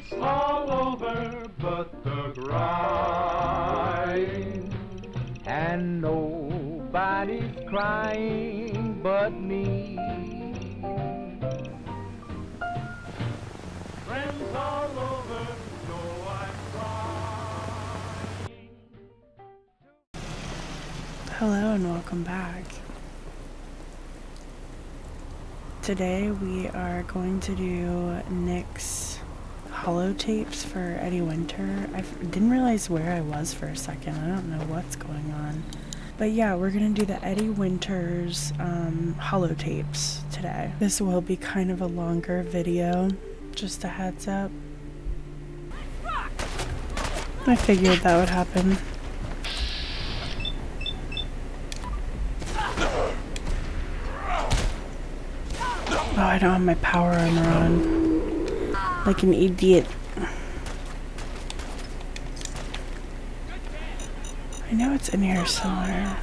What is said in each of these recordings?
It's all over but the grind, and nobody's crying but me. Friends all over know I'm crying. Hello and welcome back. Today we are going to do Nick's holotapes for Eddie Winter. I didn't realize where I was for a second. I don't know what's going on. But yeah, we're going to do the Eddie Winter's holotapes today. This will be kind of a longer video, just a heads up. I figured that would happen. Oh, I don't have my power armor on. Like an idiot. I know it's in here somewhere.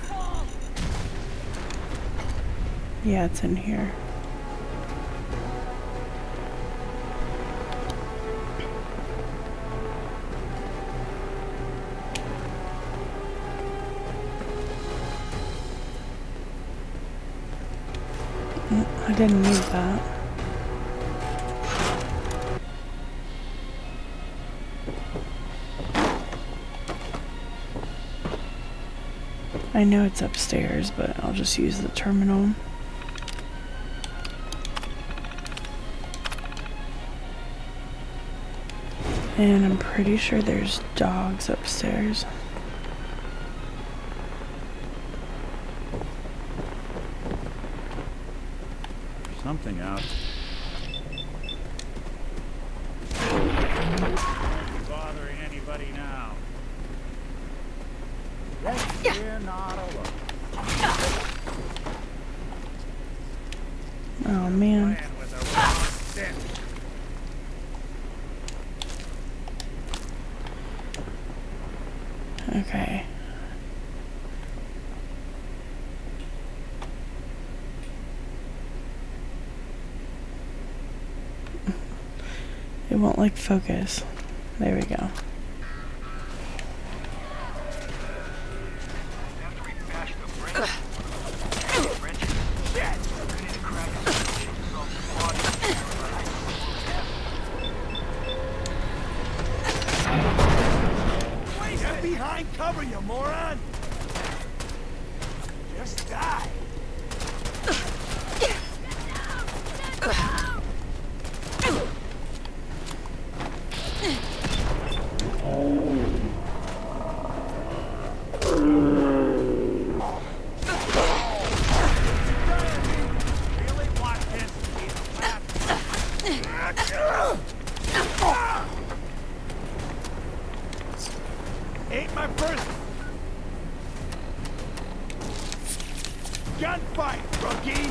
Yeah, it's in here. I didn't need that. I know it's upstairs, but I'll just use the terminal. And I'm pretty sure there's dogs upstairs. Something out. Bothering anybody now. We're not alone. Oh man. Okay. It won't like focus. There we go. Get behind cover, you moron! Just die! Ain't my first gunfight, rookie!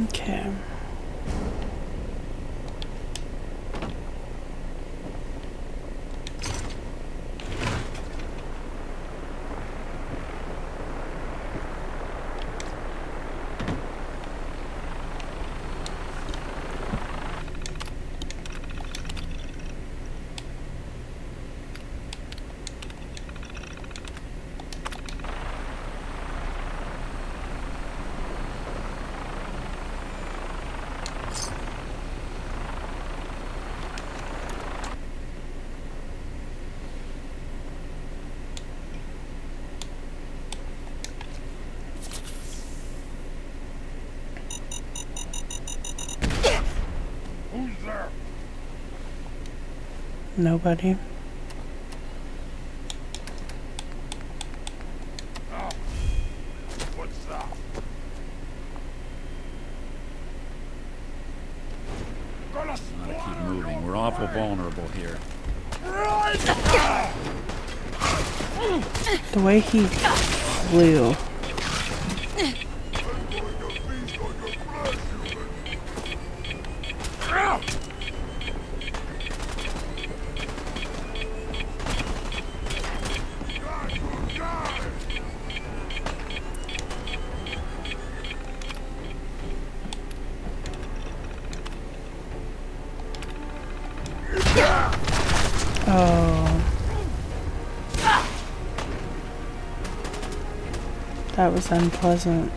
Okay. Nobody. Oh, what's up? Gotta keep moving. We're awful vulnerable here. The way he flew. Oh. That was unpleasant.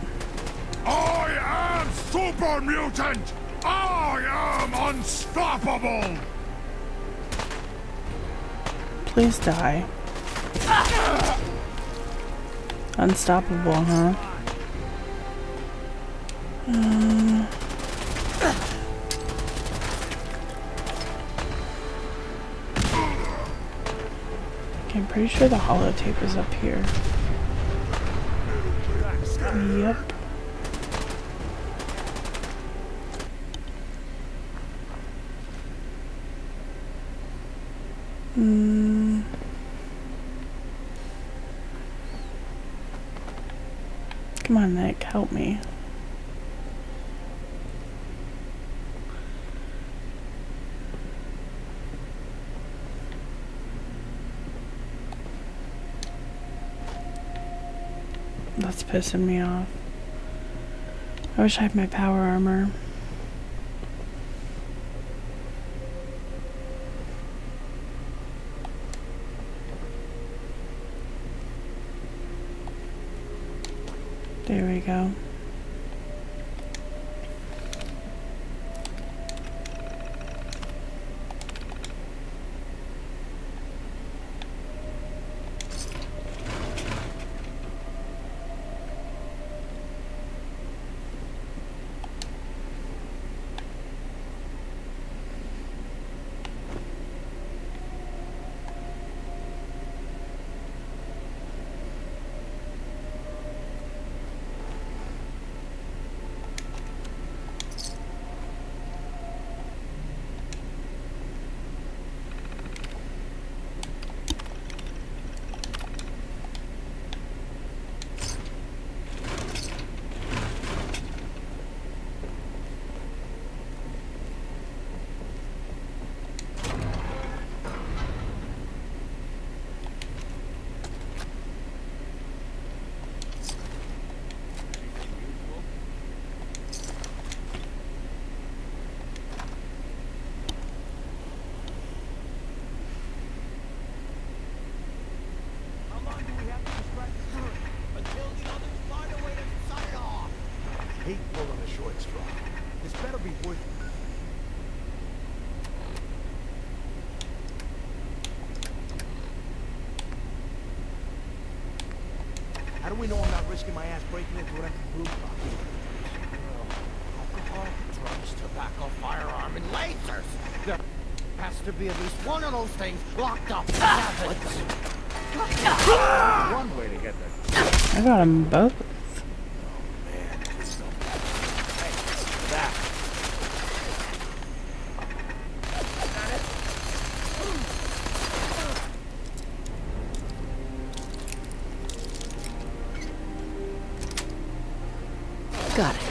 I am super mutant! I am unstoppable! Please die. Unstoppable, huh? Okay, I'm pretty sure the holotape is up here. Yep. Come on, Nick, help me. That's pissing me off. I wish I had my power armor. There we go. Hate pulling a short straw. This better be worth it. How do we know I'm not risking my ass breaking into an empty brew pub? Alcohol, drugs, tobacco, firearm, and lasers. There has to be at least one of those things locked up. One way to get that. I got them both. Man, please don't. Hey, that. Got it.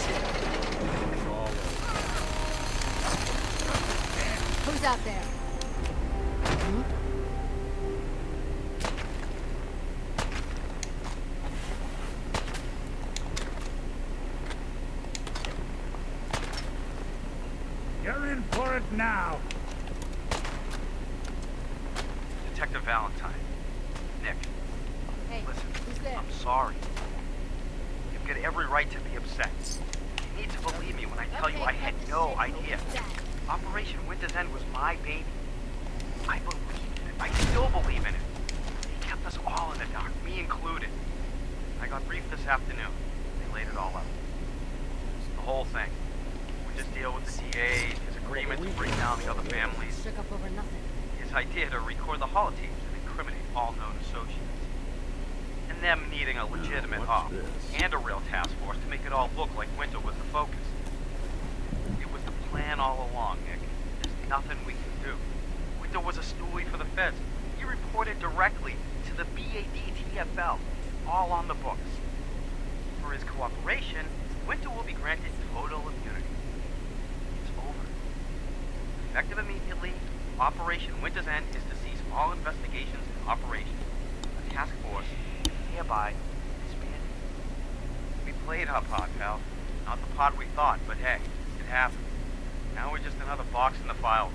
Who's out there? You're in for it now. Detective Valentine. Nick, Hey, listen, who's there? I'm sorry. You've got every right to be upset. You need to believe me when I tell you I had no idea. Operation Winter's End was my baby. I believed in it. I still believe in it. They kept us all in the dark, me included. I got briefed this afternoon. They laid it all out. The whole thing. Winter's deal with the DA, his agreement to bring down the other families, Shook up over nothing. his idea to record the holotapes and incriminate all known associates. And them needing a legitimate op and a real task force to make it all look like Winter was the focus. It was the plan all along, Nick. There's nothing we can do. Winter was a stoolie for the feds. He reported directly to the BADTFL, all on the books. For his cooperation, Winter will be granted total immunity. It's over. Effective immediately, Operation Winter's End is to cease all investigations and operations. A task force hereby disbanded. We played our part, pal. Not the part we thought, but hey, it happened. Now we're just another box in the file.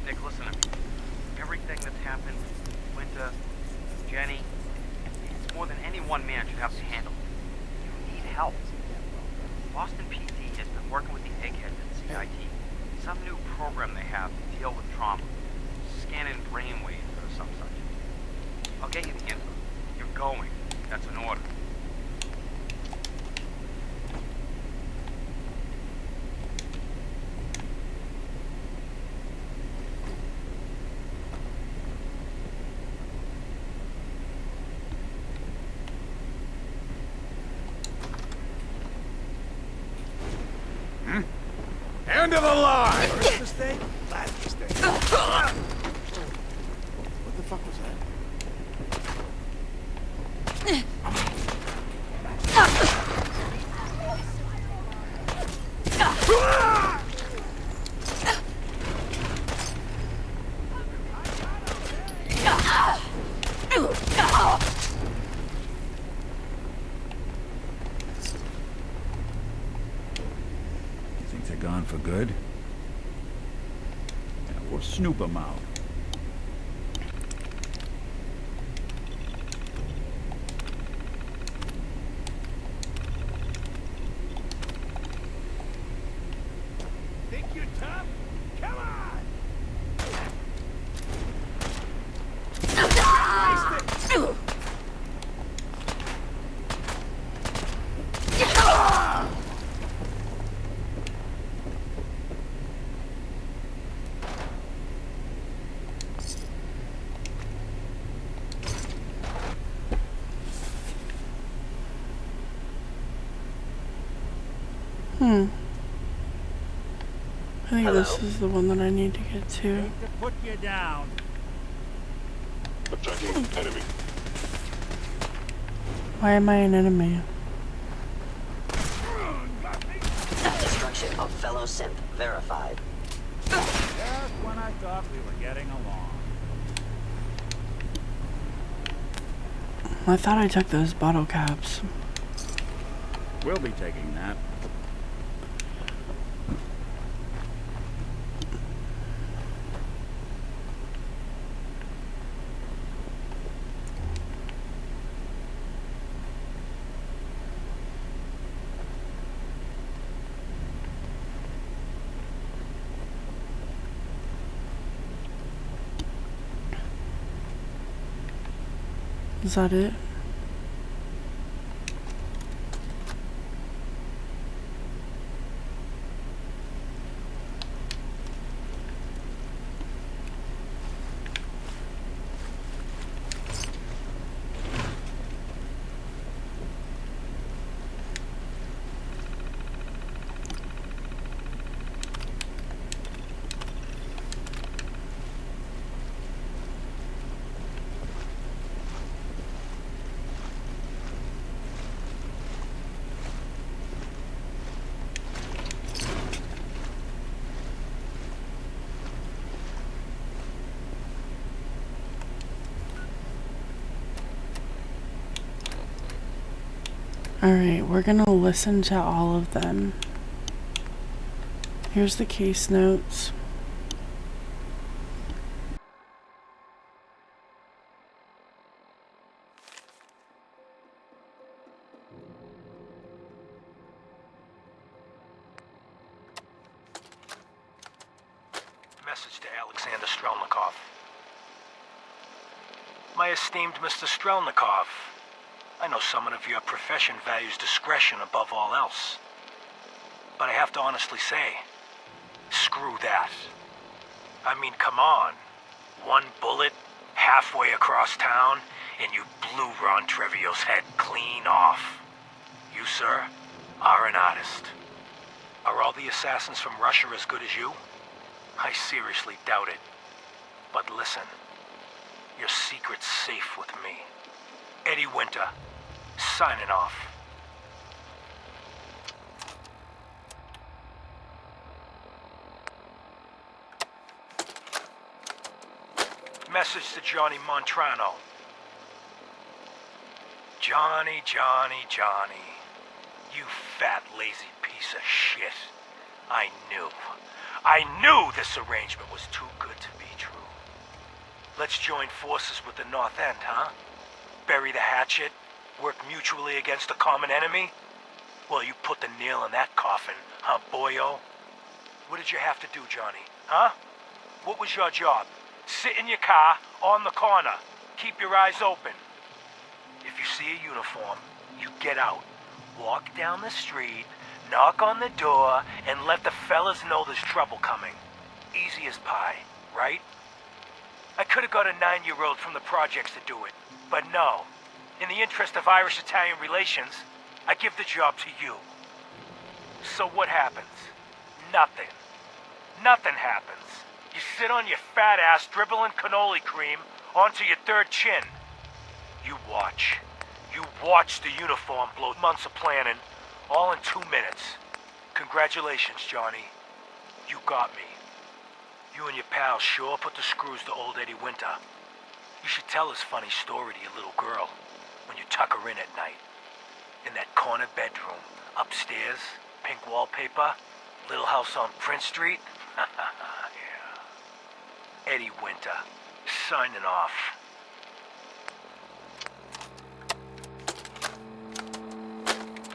Nick, listen to me. Everything happened, Winter, Jenny, it's more than any one man should have to handle. You need help. Boston PD has been working with the eggheads at CIT. Some new program they have to deal with trauma. Scanning brainwaves or some such. I'll get you the info. You're going. That's an order. End of the line! First mistake, last mistake. What the fuck was that? Think they're gone for good? Yeah, we'll snoop them out. Think you're tough? Come on! I think this is the one that I need to get to. Hate to put you down. Attacking enemy. Why am I an enemy? Destruction of fellow synth verified. Just when I thought we were getting along. I thought I took those bottle caps. We'll be taking that. Is that it? Alright, we're gonna listen to all of them. Here's the case notes. Message to Alexander Strelnikov. My esteemed Mr. Strelnikov, I know someone of your profession values discretion above all else. But I have to honestly say, screw that. I mean, come on. One bullet, halfway across town, and you blew Ron Treviot's head clean off. You, sir, are an artist. Are all the assassins from Russia as good as you? I seriously doubt it. But listen, your secret's safe with me. Eddie Winter, signing off. Message to Johnny Montrano. Johnny, Johnny, Johnny. You fat, lazy piece of shit. I knew this arrangement was too good to be true. Let's join forces with the North End, huh? Bury the hatchet? Work mutually against a common enemy? Well, you put the nail in that coffin, huh, boyo? What did you have to do, Johnny? Huh? What was your job? Sit in your car, on the corner. Keep your eyes open. If you see a uniform, you get out. Walk down the street, knock on the door, and let the fellas know there's trouble coming. Easy as pie, right? I could have got a 9-year-old from the projects to do it, but no. In the interest of Irish-Italian relations, I give the job to you. So what happens? Nothing. Nothing happens. You sit on your fat ass dribbling cannoli cream onto your third chin. You watch. You watch the uniform blow months of planning, all in 2 minutes. Congratulations, Johnny. You got me. You and your pals sure put the screws to old Eddie Winter. You should tell this funny story to your little girl when you tuck her in at night. In that corner bedroom, upstairs, pink wallpaper, little house on Prince Street. Yeah. Eddie Winter, signing off.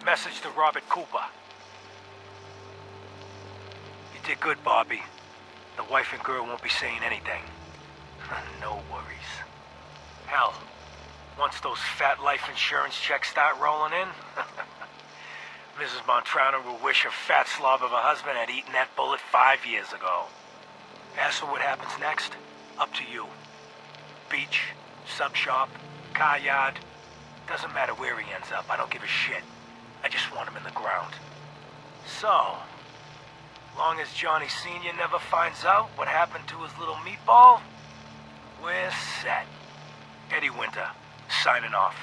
Message to Robert Cooper. You did good, Bobby. The wife and girl won't be saying anything. No worries. Hell, once those fat life insurance checks start rolling in, Mrs. Montrano will wish her fat slob of a husband had eaten that bullet 5 years ago. As for what happens next, up to you. Beach, sub shop, car yard, doesn't matter where he ends up, I don't give a shit. I just want him in the ground. So, long as Johnny Sr. never finds out what happened to his little meatball, we're set. Eddie Winter, signing off.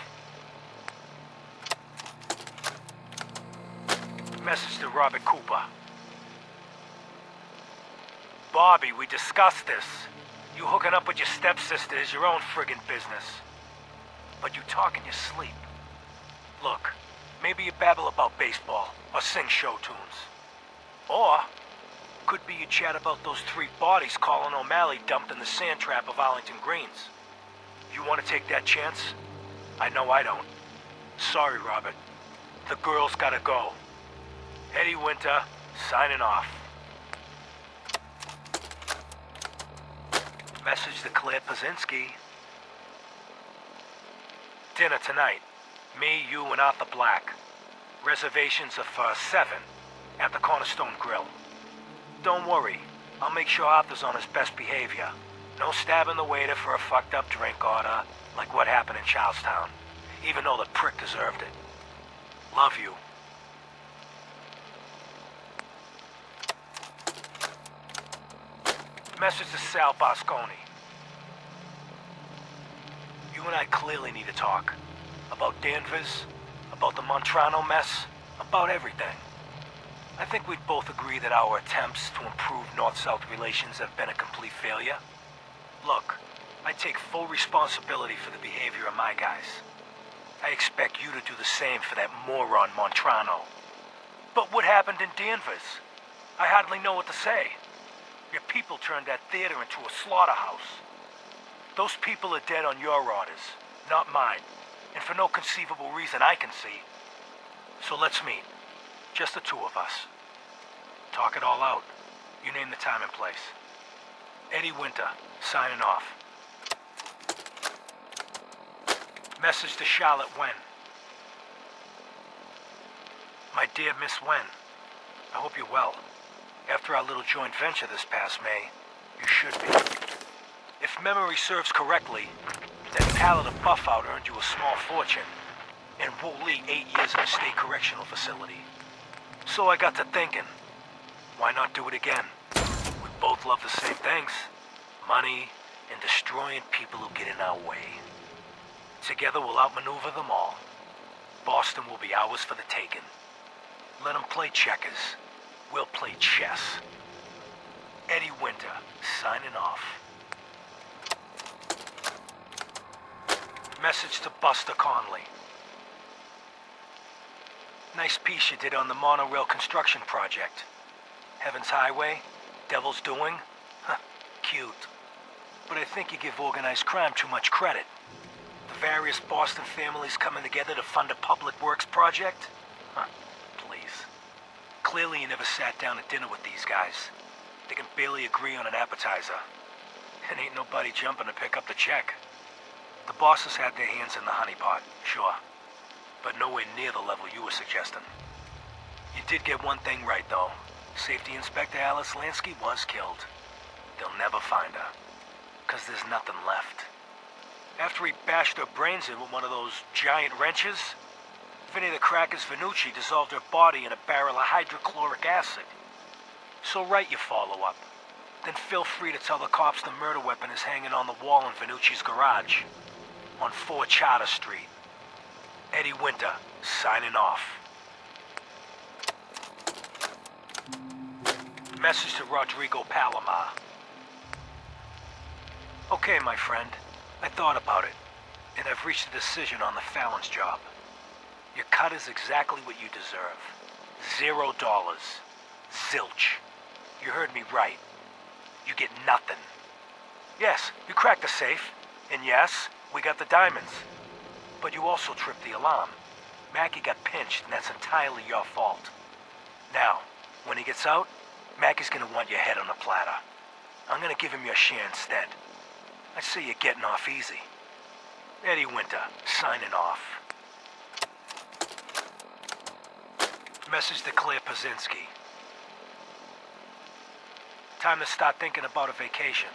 Message to Robert Cooper. Bobby, we discussed this. You hooking up with your stepsister is your own friggin' business. But you talk in your sleep. Look, maybe you babble about baseball or sing show tunes. Or could be you chat about those 3 bodies Colin O'Malley dumped in the sand trap of Arlington Greens. You want to take that chance? I know I don't. Sorry, Robert. The girl's gotta go. Eddie Winter, signing off. Message to Claire Pazinski. Dinner tonight. Me, you, and Arthur Black. Reservations are for 7 at the Cornerstone Grill. Don't worry, I'll make sure Arthur's on his best behavior. No stabbing the waiter for a fucked up drink order like what happened in Charlestown, even though the prick deserved it. Love you. Message to Sal Bosconi. You and I clearly need to talk. About Danvers, about the Montrano mess, about everything. I think we'd both agree that our attempts to improve North-South relations have been a complete failure. Look, I take full responsibility for the behavior of my guys. I expect you to do the same for that moron Montrano. But what happened in Danvers? I hardly know what to say. Your people turned that theater into a slaughterhouse. Those people are dead on your orders, not mine. And for no conceivable reason I can see. So let's meet. Just the 2 of us. Talk it all out. You name the time and place. Eddie Winter, signing off. Message to Charlotte Wen. My dear Miss Wen, I hope you're well. After our little joint venture this past May, you should be. If memory serves correctly, that pallet of buff-out earned you a small fortune, and Wu Li 8 years in a state correctional facility. So I got to thinking, why not do it again? We both love the same things. Money and destroying people who get in our way. Together we'll outmaneuver them all. Boston will be ours for the taking. Let them play checkers. We'll play chess. Eddie Winter, signing off. Message to Buster Conley. Nice piece you did on the monorail construction project. Heaven's Highway, Devil's Doing. Huh, cute. but I think you give organized crime too much credit. The various Boston families coming together to fund a public works project? Huh, please. Clearly you never sat down at dinner with these guys. They can barely agree on an appetizer. And ain't nobody jumping to pick up the check. The bosses had their hands in the honeypot, sure. But nowhere near the level you were suggesting. You did get one thing right, though. Safety Inspector Alice Lansky was killed. They'll never find her. 'Cause there's nothing left. After he bashed her brains in with one of those giant wrenches, Vinny the Cracker's Venucci dissolved her body in a barrel of hydrochloric acid. So write your follow-up. Then feel free to tell the cops the murder weapon is hanging on the wall in Venucci's garage. On 4 Charter Street. Eddie Winter, signing off. Message to Rodrigo Palomar. Okay, my friend. I thought about it, and I've reached a decision on the Fallon's job. Your cut is exactly what you deserve. $0. Zilch. You heard me right. You get nothing. Yes, you cracked the safe, and yes, we got the diamonds. But you also tripped the alarm. Mackie got pinched, and that's entirely your fault. Now, when he gets out, Mackie's gonna want your head on a platter. I'm gonna give him your share instead. I see you're getting off easy. Eddie Winter, signing off. Message to Claire Pazinski. Time to start thinking about a vacation.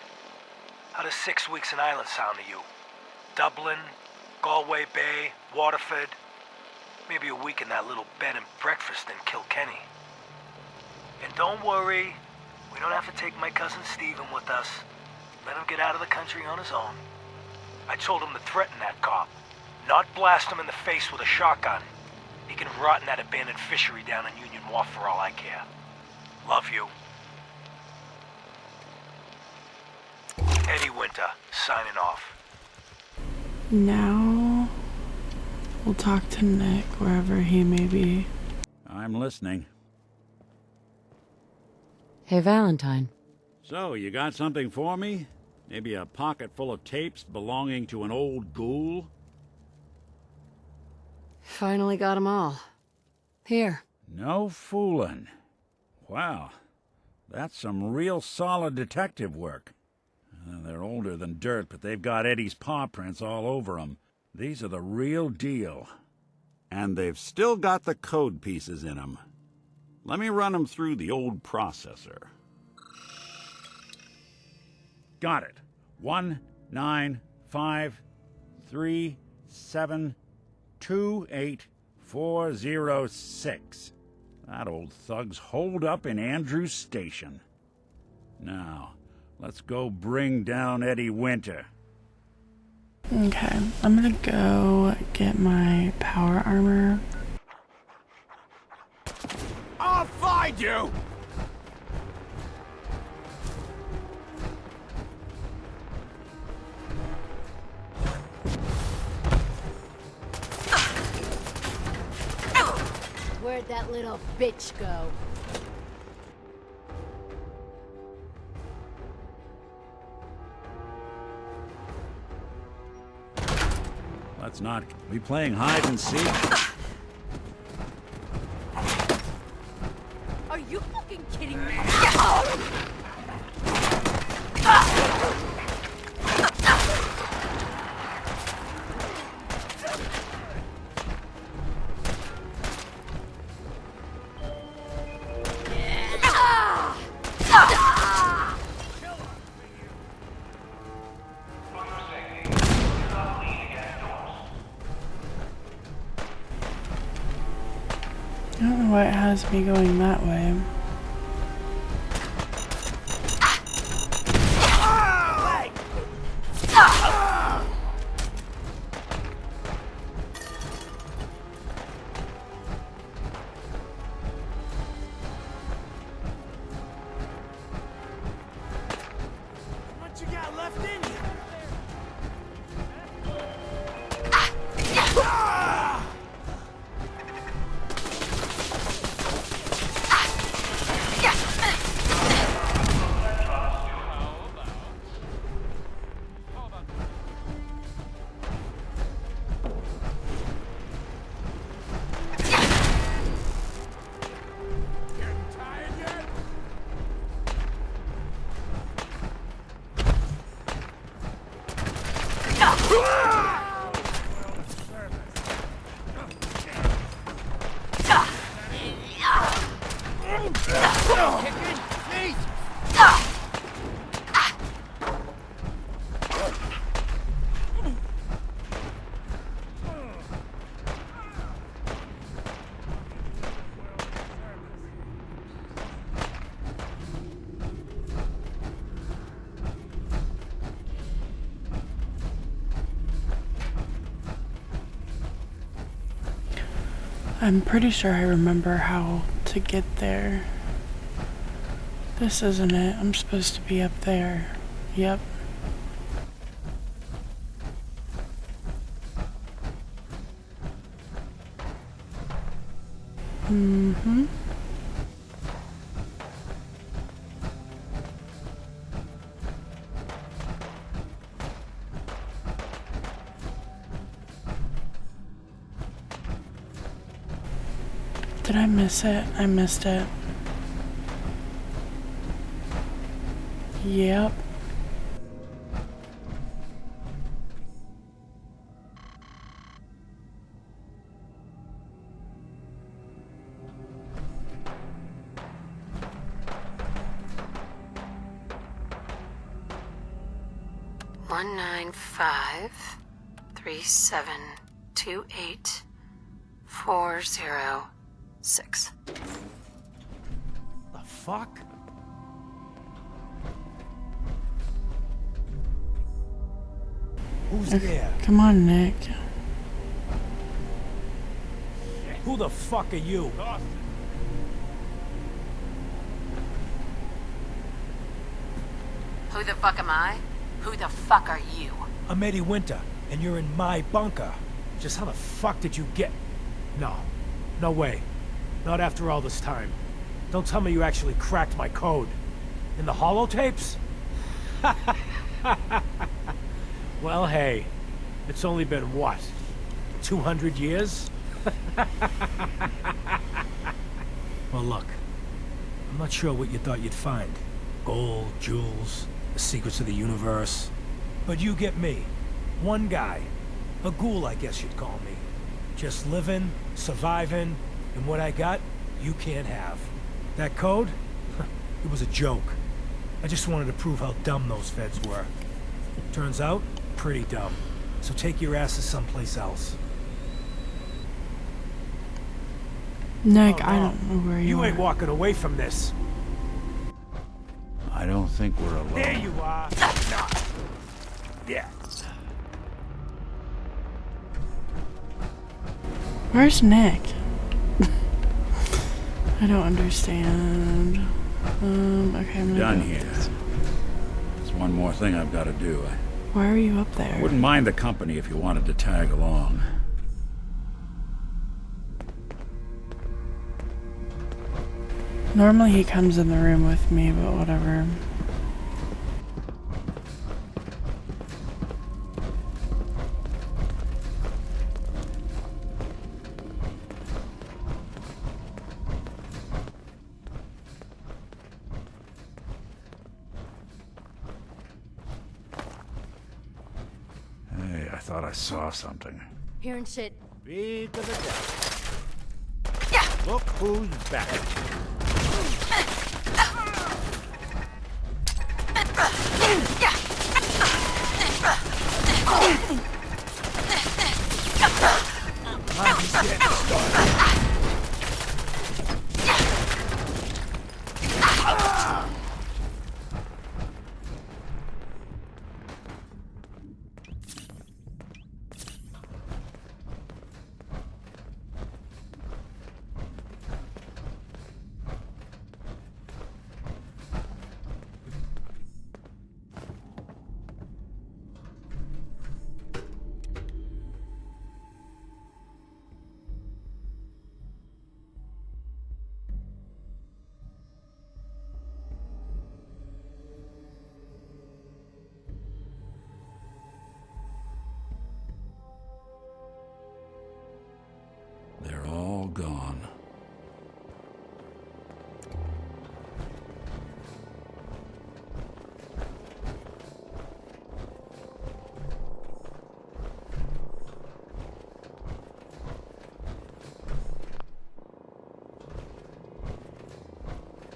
How does 6 weeks in Ireland sound to you? Dublin, Galway Bay, Waterford. Maybe a week in that little bed and breakfast in Kilkenny. And don't worry, we don't have to take my cousin Stephen with us. Let him get out of the country on his own. I told him to threaten that cop, not blast him in the face with a shotgun. He can rot in that abandoned fishery down in Union Wharf for all I care. Love you. Eddie Winter, signing off. Now we'll talk to Nick wherever he may be. I'm listening. Hey, Valentine. So, you got something for me? Maybe a pocket full of tapes belonging to an old ghoul? Finally got 'em all. Here. No foolin'. Wow, that's some real solid detective work. They're older than dirt, but they've got Eddie's paw prints all over them. These are the real deal. And they've still got the code pieces in them. Let me run them through the old processor. Got it. 1953728 That old thug's holed up in Andrews Station. Now, let's go bring down Eddie Winter. Okay, I'm gonna go get my power armor. I'll find you! Where'd that little bitch go? Let's not be playing hide and seek. Are you fucking kidding me? I don't know what has me going that way. What you got left in you? I'm pretty sure I remember how to get there. This isn't it. I'm supposed to be up there. Yep. Mm-hmm. Did I miss it? I missed it. Yep. One 37284006. The fuck? Who's there? Come on, Nick. Who the fuck are you? Who the fuck am I? Who the fuck are you? I'm Eddie Winter, and you're in my bunker. Just how the fuck did you get... No. No way. Not after all this time. Don't tell me you actually cracked my code. In the holotapes? Well, hey. It's only been, what? 200 years? Well, look. I'm not sure what you thought you'd find. Gold, jewels, the secrets of the universe. But you get me. One guy. A ghoul, I guess you'd call me. Just living, surviving, and what I got, you can't have. That code? It was a joke. I just wanted to prove how dumb those feds were. Turns out, pretty dumb. So take your asses someplace else. Nick, Oh, no. I don't know where you are. ain't walking away from this. I don't think we're alone. There you are. Nah. Yeah. Where's Nick? I don't understand. Okay, I'm gonna Done do here. this. There's one more thing I've got to do. Why are you up there? Wouldn't mind the company if you wanted to tag along. Normally he comes in the room with me, but whatever. Hey, I thought I saw something. Hearing shit. Beat to the death. Look who's back.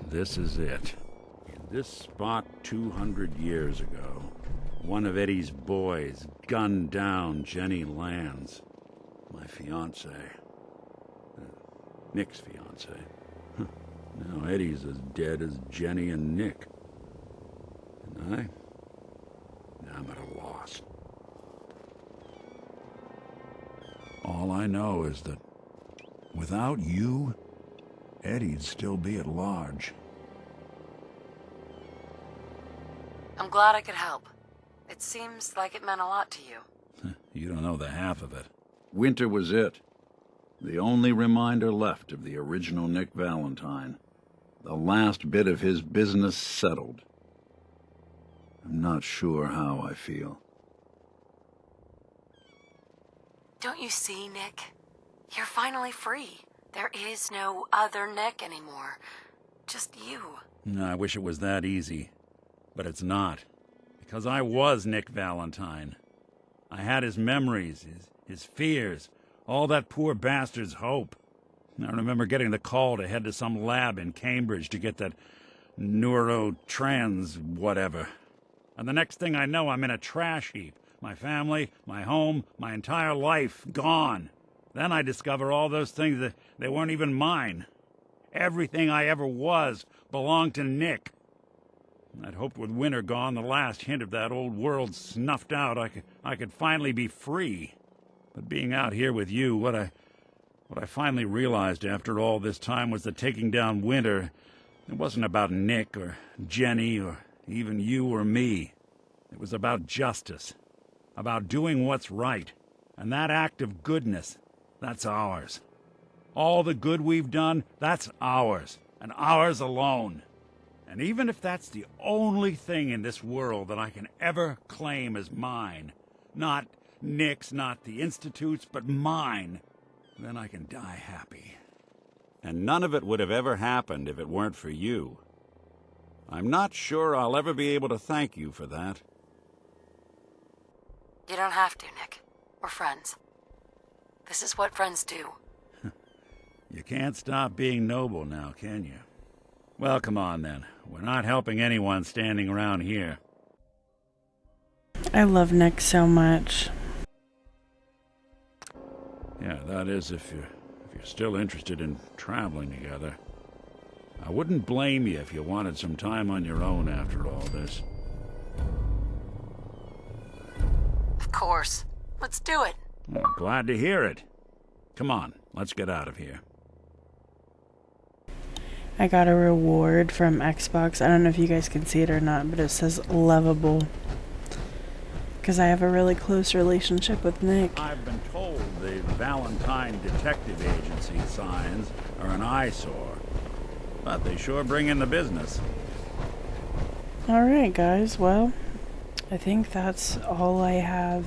This is it. In this spot 200 years ago, one of Eddie's boys gunned down Jenny Lands, my fiancée. Nick's fiancée. Now Eddie's as dead as Jenny and Nick. And I'm at a loss. All I know is that without you, Eddie'd still be at large. I'm glad I could help. It seems like it meant a lot to you. You don't know the half of it. Winter was it. The only reminder left of the original Nick Valentine. The last bit of his business settled. I'm not sure how I feel. Don't you see, Nick? You're finally free. There is no other Nick anymore. Just you. I wish it was that easy. But it's not. Because I was Nick Valentine. I had his memories, his fears, all that poor bastard's hope. I remember getting the call to head to some lab in Cambridge to get that neurotrans whatever. And the next thing I know, I'm in a trash heap. My family, my home, my entire life gone. Then I discover all those things that they weren't even mine. Everything I ever was belonged to Nick. I'd hoped with Winter gone, the last hint of that old world snuffed out, I could finally be free. But being out here with you, what I finally realized after all this time was that taking down Winter, it wasn't about Nick or Jenny or even you or me. It was about justice, about doing what's right. And that act of goodness, that's ours. All the good we've done, that's ours, and ours alone. And even if that's the only thing in this world that I can ever claim as mine, not Nick's, not the Institute's, but mine, then I can die happy. And none of it would have ever happened if it weren't for you. I'm not sure I'll ever be able to thank you for that. You don't have to, Nick. We're friends. This is what friends do. You can't stop being noble now, can you? Well, come on then. We're not helping anyone standing around here. I love Nick so much. Yeah, that is if you're still interested in traveling together. I wouldn't blame you if you wanted some time on your own after all this. Of course. Let's do it. Well, glad to hear it. Come on, let's get out of here. I got a reward from Xbox. I don't know if you guys can see it or not, but it says lovable. Because I have a really close relationship with Nick. I've been told the Valentine Detective Agency signs are an eyesore. But they sure bring in the business. Alright guys, well, I think that's all I have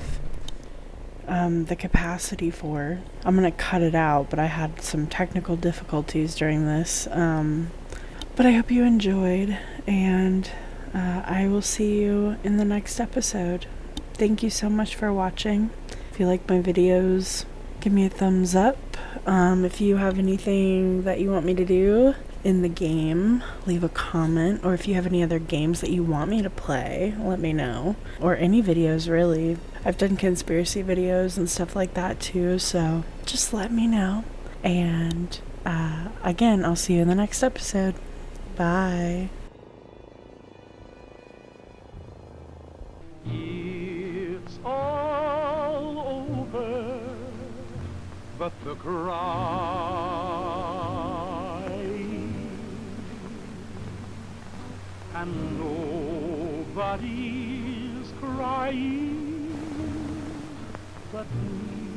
the capacity for. I'm gonna cut it out, but I had some technical difficulties during this. But I hope you enjoyed, and I will see you in the next episode. Thank you so much for watching. If you like my videos, give me a thumbs up. If you have anything that you want me to do in the game, leave a comment, or if you have any other games that you want me to play, let me know. Or any videos, really. I've done conspiracy videos and stuff like that too, so just let me know. And again, I'll see you in the next episode. Bye. It's all over, but the cry, and nobody's crying but me.